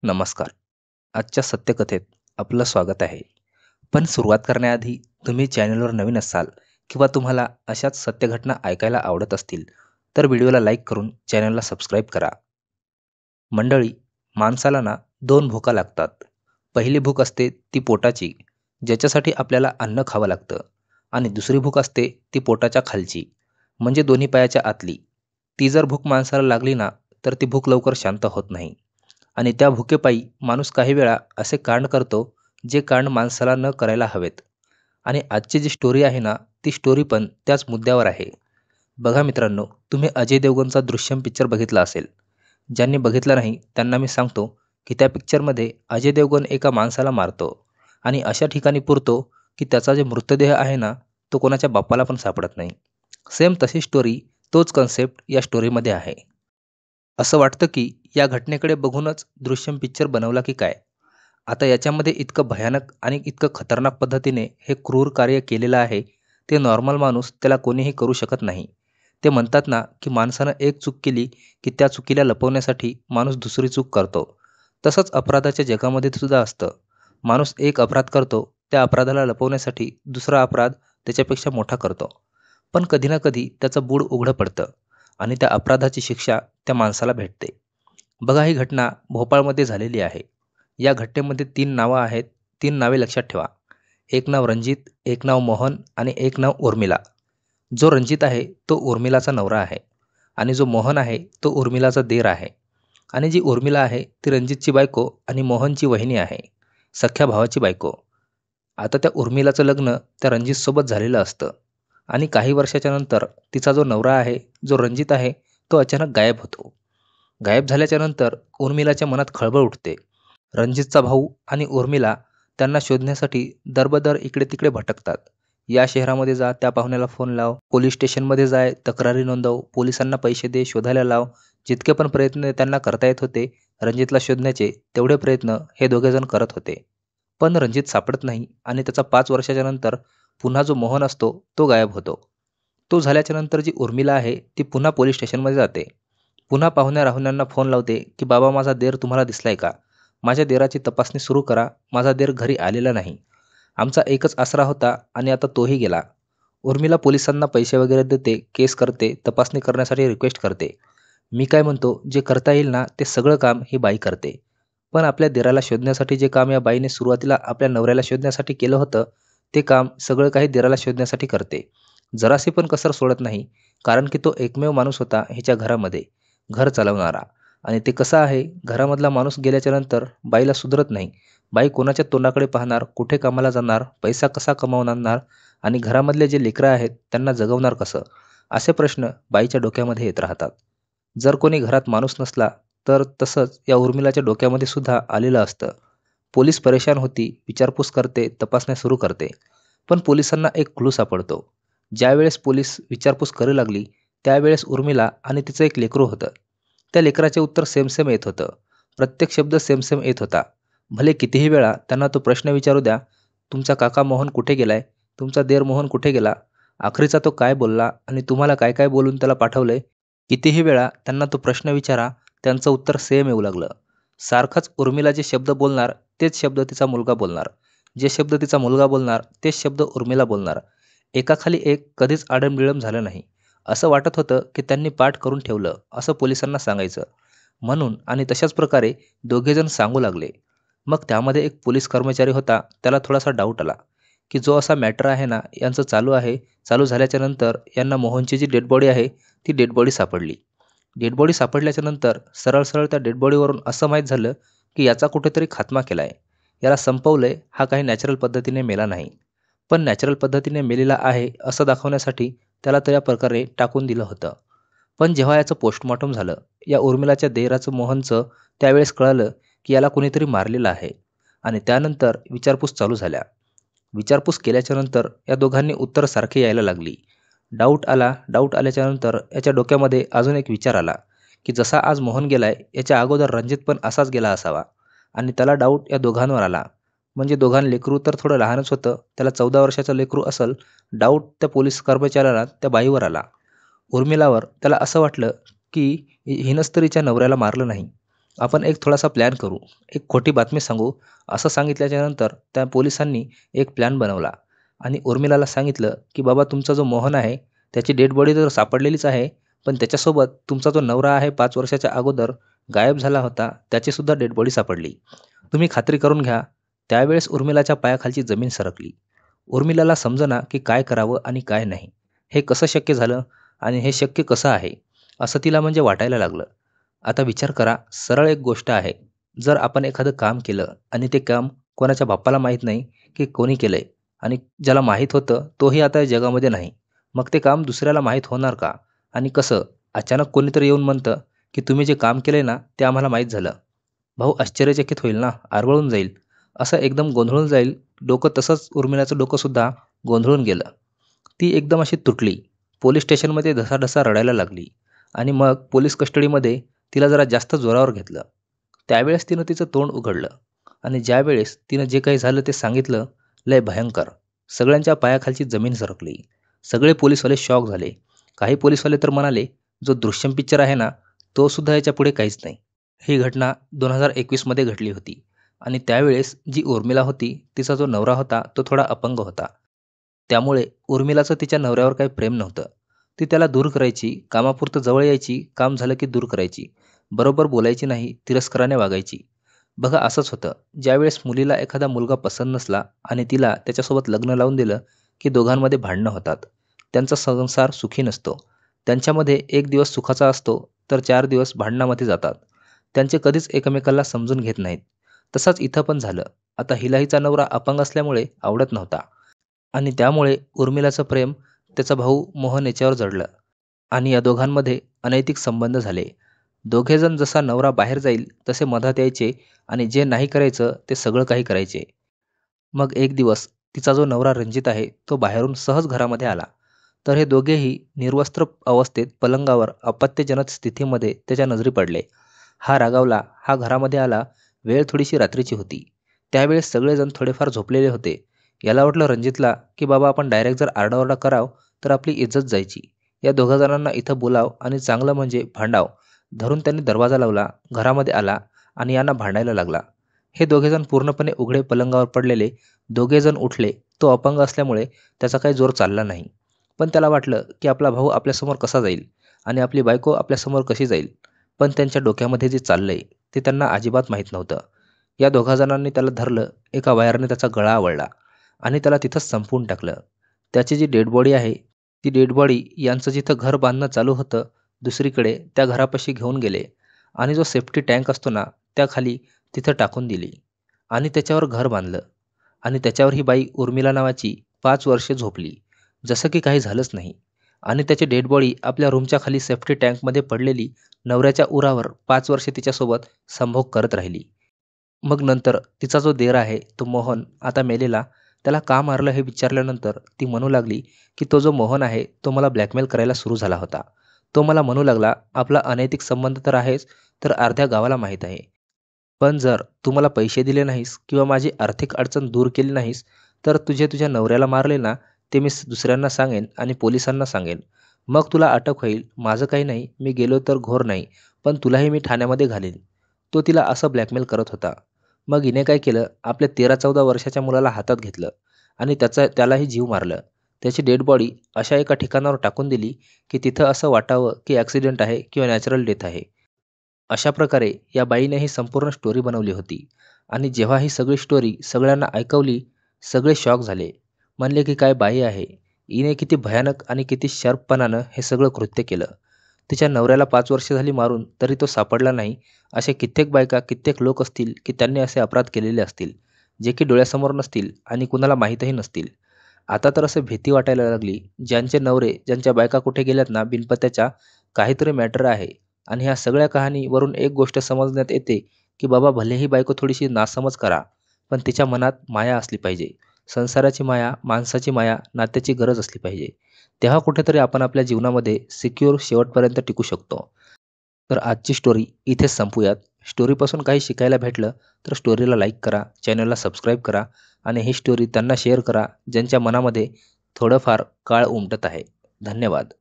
नमस्कार. आजच्या सत्यकथेत आपलं स्वागत आहे. पण सुरुवात करण्याआधी तुम्ही चॅनलवर नवीन असाल किंवा तुम्हाला अशाच सत्यघटना ऐकायला आवडत असतील, तर व्हिडिओला लाईक करून चॅनलला सबस्क्राईब करा. मंडळी, माणसाला ना 2 भुका लागतात. पहिली भूक असते ती पोटाची, ज्याच्यासाठी आपल्याला अन्न खावं लागतं, आणि दुसरी भूक असते ती पोटाच्या खालची, म्हणजे दोन्ही पायाच्या आतली. ती जर भूक माणसाला लागली ना, तर ती भूक लवकर शांत होत नाही. आणि त्या भुकेपायी माणूस काही वेळा असे कांड करतो, जे कांड माणसाला न करायला हवेत. आणि आजची जी स्टोरी आहे ना, ती स्टोरी पण त्याच मुद्द्यावर आहे. बघा मित्रांनो, तुम्ही अजय देवगणचा दृश्यम पिक्चर बघितला असेल. ज्यांनी बघितला नाही त्यांना मी सांगतो की त्या पिक्चरमध्ये अजय देवगण एका माणसाला मारतो आणि अशा ठिकाणी पुरतो की त्याचा जे मृतदेह आहे ना, तो कोणाच्या बापाला पण सापडत नाही. सेम तशी स्टोरी, तोच कन्सेप्ट या स्टोरीमध्ये आहे. असं वाटतं की या घटनेकडे बघूनच दृश्यम पिक्चर बनवला की काय. आता याच्यामध्ये इतकं भयानक आणि इतकं खतरनाक पद्धतीने हे क्रूर कार्य केलेलं आहे, ते नॉर्मल माणूस त्याला कोणीही करू शकत नाही. ते म्हणतात ना की माणसानं एक चूक केली की त्या चुकीला लपवण्यासाठी माणूस दुसरी चूक करतो. तसंच अपराधाच्या जगामध्ये सुद्धा असतं. माणूस एक अपराध करतो, त्या अपराधाला लपवण्यासाठी दुसरा अपराध त्याच्यापेक्षा मोठा करतो. पण कधी ना कधी त्याचं बूड उघडं पडतं आणि त्या अपराधाची शिक्षा त्या माणसाला भेटते. बघा, ही घटना भोपाळमध्ये झालेली आहे. या घटनेमध्ये 3 नावं आहेत. 3 नावे लक्षात ठेवा. एक नाव रणजित, एक नाव मोहन आणि एक नाव उर्मिला. जो रणजित आहे तो उर्मिलाचा नवरा आहे आणि जो मोहन आहे तो उर्मिलाचा दीर आहे. आणि जी उर्मिला आहे ती रणजितची बायको आणि मोहनची वहिनी आहे, सख्ख्या भावाची बायको. आता त्या उर्मिलाचं लग्न त्या रणजितसोबत झालेलं असतं आणि काही वर्षाच्या नंतर तिचा जो नवरा आहे, जो रणजित आहे, तो अचानक गायब होतो. गायब झाल्याच्या नंतर उर्मिलाच्या मनात खळबळ उठते. रणजितचा भाऊ आणि उर्मिला त्यांना शोधण्यासाठी दरबदर इकडे-तिकडे भटकतात. या शहरामध्ये जा, त्या पाहुण्याला फोन लाव, पोलीस स्टेशनमध्ये जाय, तक्रारी नोंदव, पोलिसांना पैसे दे, शोधायला लाव. जितके पण प्रयत्न त्यांना करता येत होते रणजितला शोधण्याचे, तेवढे प्रयत्न हे दोघेजण करत होते. पण रणजित सापडत नाही आणि त्याचा 5 वर्षाच्या नंतर पुन्हा जो मोहन असतो तो गायब होतो. तो झाल्याच्या नंतर जी उर्मिला आहे ती पुन्हा पोलीस स्टेशनमध्ये जाते. पुन्हा पाहुण्या-राहुण्यांना फोन लावते की बाबा, माझा देर तुम्हाला दिसलाय का? माझ्या देराची तपासणी सुरू करा. माझा देर घरी आलेला नाही. आमचा एकच आसरा होता आणि आता तोही गेला. उर्मिला पोलिसांना पैसे वगैरे देते, केस करते, तपासणी करण्यासाठी रिक्वेस्ट करते. मी काय म्हणतो, जे करता येईल ना ते सगळं काम ही बाई करते. पण आपल्या दिराला शोधण्यासाठी जे काम या बाईने सुरुवातीला आपल्या नवऱ्याला शोधण्यासाठी केलं होतं, ते काम सगळं काही दिराला शोधण्यासाठी करते. जराशी पण कसर सोडत नाही. कारण की तो एकमेव माणूस होता हिच्या घरामध्ये, घर चालवणारा. आणि ते कसं आहे, घरामधला माणूस गेल्याच्या नंतर बाईला सुधरत नाही. बाई कोणाच्या तोंडाकडे पाहणार, कुठे कामाला जाणार, पैसा कसा कमावणार आणि घरामधले जे लेकरं आहेत त्यांना जगवणार कसं, असे प्रश्न बाईच्या डोक्यामध्ये येत राहतात. जर कोणी घरात माणूस नसला तर तसंच या उर्मिलाच्या डोक्यामध्ये सुद्धा आलेलं असतं. पोलीस परेशान होती, विचारपूस करते, तपासण्या सुरू करते. पण पोलिसांना एक क्लू सापडतो. ज्यावेळेस पोलीस विचारपूस करू लागली, त्यावेळेस उर्मिला आणि तिचं एक लेकरू होतं. त्या लेकराचे उत्तर सेम सेम येत होतं. प्रत्येक शब्द सेम सेम येत होता. भले कितीही वेळा त्यांना तो प्रश्न विचारू द्या, तुमचा काका मोहन कुठे गेलाय? तुमचा देर मोहन कुठे गेला? आखरीचा तो काय बोलला आणि तुम्हाला काय काय बोलून त्याला पाठवलंय? कितीही वेळा त्यांना तो प्रश्न विचारा, त्यांचं उत्तर सेम येऊ लागलं. सारखंच उर्मिला जे शब्द बोलणार तेच शब्द तिचा मुलगा बोलणार. जे शब्द तिचा मुलगा बोलणार तेच शब्द उर्मिला बोलणार. एकाखाली एक कधीच आडमडिळम झालं नाही. असं वाटत होतं की त्यांनी पाठ करून ठेवलं असं पोलिसांना सांगायचं. म्हणून आणि तशाच प्रकारे दोघेजण सांगू लागले. मग त्यामध्ये एक पोलीस कर्मचारी होता, त्याला थोडासा डाऊट आला की जो असा मॅटर आहे ना यांचं चालू आहे, चालू झाल्याच्या नंतर यांना मोहनची जी डेड बॉडी आहे ती डेड बॉडी सापडली. डेड बॉडी सापडल्याच्या नंतर सरळ सरळ त्या डेड बॉडीवरून असं माहीत झालं की याचा कुठेतरी खात्मा केलाय, याला संपवलंय, हा काही नॅचरल पद्धतीने मेला नाही. पण नॅचरल पद्धतीने मेलेला आहे असं दाखवण्यासाठी त्याला त्या प्रकारे टाकून दिलं होतं. पण जेव्हा याचं पोस्टमॉर्टम झालं, या उर्मिलाच्या देराचं मोहनचं, त्यावेळेस कळालं की याला कोणीतरी मारलेलं आहे. आणि त्यानंतर विचारपूस चालू झाल्या. विचारपूस केल्याच्या नंतर या दोघांनी उत्तर सारखी यायला लागली. डाऊट आला. डाऊट आल्याच्या नंतर याच्या डोक्यामध्ये अजून एक विचार आला की जसा आज मोहन गेलाय, याच्या अगोदर रणजित पण असाच गेला असावा. आणि त्याला डाऊट या दोघांवर आला. म्हणजे दोघां लेकरू तर थोडं लहानच होतं, त्याला 14 वर्षाचं लेकरू असेल. डाऊट त्या पोलीस कर्मचाऱ्याला त्या बाईवर आला, उर्मिलावर. त्याला असं वाटलं की हिनंच तर हिच्या नवऱ्याला मारलं नाही. आपण एक थोडासा प्लॅन करू, एक खोटी बातमी सांगू. असं सांगितल्याच्यानंतर त्या पोलिसांनी एक प्लॅन बनवला आणि उर्मिलाला सांगितलं, की बाबा तुमचा जो मोहन आहे, त्याची डेड बॉडी तर सापडलेलीच आहे, पण त्याच्यासोबत तुमचा जो नवरा आहे 5 वर्षाच्या अगोदर गायब झाला होता, त्याचीसुद्धा डेड बॉडी सापडली. तुम्ही खात्री करून घ्या. त्यावेळेस उर्मिलाच्या पायाखालची जमीन सरकली. उर्मिलाला समजेना की काय करावं आणि काय नाही. हे कसं शक्य झालं आणि हे शक्य कसं आहे, असं तिला म्हणजे वाटायला लागलं. आता विचार करा, सरळ एक गोष्ट आहे. जर आपण एखादं काम केलं आणि ते काम कोणाच्या बापाला माहीत नाही की कोणी केलंय आणि ज्याला माहीत होतं तोही आता या जगामध्ये नाही. मग ते काम दुसऱ्याला माहीत होणार का? आणि कसं? अचानक कोणीतरी येऊन म्हणतं की तुम्ही जे काम केलंय ना, ते आम्हाला माहीत झालं. भाऊ आश्चर्यचकित होईल ना, आरवळून जाईल. असं एकदम गोंधळून जाईल. डोकं तसंच उर्मिलाचं डोकंसुद्धा गोंधळून गेलं. ती एकदम अशी तुटली. पोलीस स्टेशनमध्ये ढसाढसा रडायला लागली आणि मग पोलीस कस्टडीमध्ये तिला जरा जास्त जोरावर घेतलं. त्यावेळेस तिनं तिचं तोंड उघडलं आणि ज्यावेळेस तिनं जे काही झालं ते सांगितलं, लय भयंकर. सगळ्यांच्या पायाखालची जमीन सरकली. सगळे पोलीसवाले शॉक झाले. काही पोलीसवाले तर म्हणाले, जो दृश्यम पिक्चर आहे ना, तो सुद्धा याच्यापुढे काहीच नाही. ही घटना 2021 मध्ये घडली होती आणि त्यावेळेस जी उर्मिला होती, तिचा जो नवरा होता तो थोडा अपंग होता. त्यामुळे उर्मिलाचं तिच्या नवऱ्यावर काही प्रेम नव्हतं. ती त्याला दूर करायची, कामापुरतं जवळ यायची, काम झालं की दूर करायची. बरोबर बोलायची नाही, तिरस्काराने वागायची. बघा असंच होतं. ज्यावेळेस मुलीला एखादा मुलगा पसंत नसला आणि तिला त्याच्यासोबत लग्न लावून दिलं, की दोघांमध्ये भांडणं होतात. त्यांचा संसार सुखी नसतो. त्यांच्यामध्ये एक दिवस सुखाचा असतो, तर 4 दिवस भांडणामध्ये जातात. त्यांचे कधीच एकमेकाला समजून घेत नाहीत. तसंच इथं पण झालं. आता हिला हिचा नवरा अपंग असल्यामुळे आवडत नव्हता आणि त्यामुळे उर्मिलाचं प्रेम त्याचा भाऊ मोहन याच्यावर जडलं आणि या दोघांमध्ये अनैतिक संबंध झाले. दोघेजण जसा नवरा बाहेर जाईल तसे मधात यायचे आणि जे नाही करायचं ते सगळं काही करायचे. मग एक दिवस तिचा जो नवरा रणजित आहे तो बाहेरून सहज घरामध्ये आला. तर हे दोघेही निर्वस्त्र अवस्थेत पलंगावर अपत्यजनक स्थितीमध्ये त्याच्या नजरी पडले. हा रागावला. हा घरामध्ये आला. वेळ थोडीशी रात्रीची होती. त्यावेळेस सगळेजण थोडेफार झोपलेले होते. याला वाटलं रणजितला की बाबा आपण डायरेक्ट जर आरडाओरडा कराव तर आपली इज्जत जायची. या दोघा जणांना इथं बोलाव आणि चांगलं म्हणजे भांडाव. धरून त्यांनी दरवाजा लावला. घरामध्ये आला आणि यांना भांडायला लागला. हे दोघेजण पूर्णपणे उघडे पलंगावर पडलेले. दोघेजण उठले. तो अपंग असल्यामुळे त्याचा काही जोर चालला नाही. पण त्याला वाटलं की आपला भाऊ आपल्यासमोर कसा जाईल आणि आपली बायको आपल्यासमोर कशी जाईल. पण त्यांच्या डोक्यामध्ये जे चाललंय ते त्यांना अजिबात माहीत नव्हतं. या दोघा जणांनी त्याला धरलं. एका वायरने त्याचा गळा आवळला आणि त्याला तिथंच संपवून टाकलं. त्याची जी डेड बॉडी आहे, ती डेड बॉडी यांचं जिथं घर बांधणं चालू होतं दुसरीकडे त्या घरापाशी घेऊन गेले आणि जो सेफ्टी टँक असतो ना, त्याखाली तिथं टाकून दिली आणि त्याच्यावर घर बांधलं आणि त्याच्यावर ही बाई उर्मिला नावाची 5 वर्षे झोपली. जसं की काही झालंच नाही आणि त्याची डेड बॉडी आपल्या रूमच्या खाली सेफ्टी टँकमध्ये पडलेली नवऱ्याच्या उरावर 5 वर्षे तिच्यासोबत संभोग करत राहिली. मग नंतर तिचा जो देर आहे तो मोहन आता मेलेला, त्याला का मारलं हे विचारल्यानंतर ती म्हणू लागली की तो जो मोहन आहे तो मला ब्लॅकमेल करायला सुरू झाला होता. तो मला म्हणू लागला, आपला अनैतिक संबंध तर आहेच, तर अर्ध्या गावाला माहीत आहे. पण जर तू मला पैसे दिले नाहीस किंवा माझी आर्थिक अडचण दूर केली नाहीस, तर तुझ्या नवऱ्याला मारले ना, ते मी दुसऱ्यांना सांगेन आणि पोलिसांना सांगेन. मग तुला अटक होईल. माझं काही नाही, मी गेलो तर घोर नाही, पण तुलाही मी ठाण्यामध्ये घालीन. तो तिला असं ब्लॅकमेल करत होता. मग हिने काय केलं, आपल्या 13-14 वर्षाच्या मुलाला हातात घेतलं आणि त्यालाही जीव मारलं. त्याची डेड बॉडी अशा एका ठिकाणावर टाकून दिली की तिथं असं वाटावं की ॲक्सिडेंट आहे किंवा नॅचरल डेथ आहे. अशा प्रकारे या बाईने ही संपूर्ण स्टोरी बनवली होती आणि जेव्हा ही सगळी स्टोरी सगळ्यांना ऐकवली, सगळे शॉक झाले. म्हणले की काय बाई आहे, हिने किती भयानक आणि किती शार्पपणानं हे सगळं कृत्य केलं. तिच्या नवऱ्याला 5 वर्षे झाली मारून तरी तो सापडला नाही. असे कित्येक बायका, कित्येक लोक असतील की त्यांनी असे अपराध केलेले असतील, जे की डोळ्यासमोर नसतील आणि कुणाला माहीतही नसतील. आता तर असं भीती वाटायला लागली, ज्यांचे नवरे, ज्यांच्या बायका कुठे गेल्यात ना बिनपत्त्याच्या, काहीतरी मॅटर आहे. आणि ह्या सगळ्या कहाणीवरून एक गोष्ट समजण्यात येते की बाबा भलेही बायको थोडीशी नासमज करा, पण तिच्या मनात माया असली पाहिजे. संसाराची माया, माणसाची माया, नात्याची गरज असली पाहिजे. तेव्हा कुठेतरी आपण आपल्या जीवनामध्ये सिक्युअर शेवटपर्यंत टिकू शकतो. तर आजची स्टोरी इथेच संपूयात. स्टोरीपासून काही शिकायला भेटलं तर स्टोरीला लाईक करा, चॅनलला सबस्क्राईब करा आणि ही स्टोरी त्यांना शेअर करा ज्यांच्या मनामध्ये थोडंफार काळ उमटत आहे. धन्यवाद.